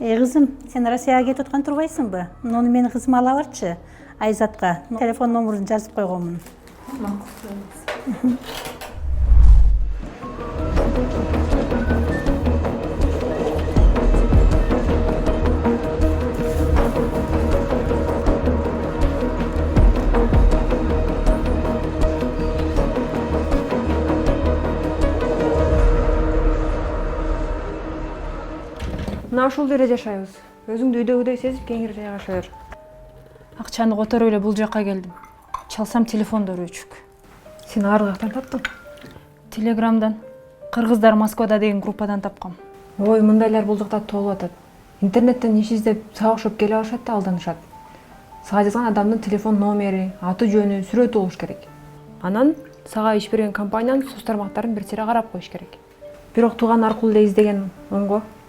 Кызым, сен Россияга кетип аткан турбайсыңбы? Муну менин кызыма ала барчы. Айзатка телефон номерин жазып койгонмун. Мына ушул жерде жашайбыз. Өзүңдү үйдөгүдөй сезип кеңири жайгаша бер. Акчаны которуп эле бул жака келдим. Чалсам телефондор өчүк. Сен ар жактан таптың? Телеграмдан кыргыздар Москвада деген группадан тапкам. Ой, мындайлар бул жакта толуп атат. Интернеттен иш издеп сага окшоп келе алышат да алданышат. Сага жазган адамдын телефон номери, аты жөнү, сүрөтү болуш керек. Анан сага иш берген компаниянын соц тармактарын бир сыйра карап коюш керек. Бирок тууган аркылуу эле издеген оңго.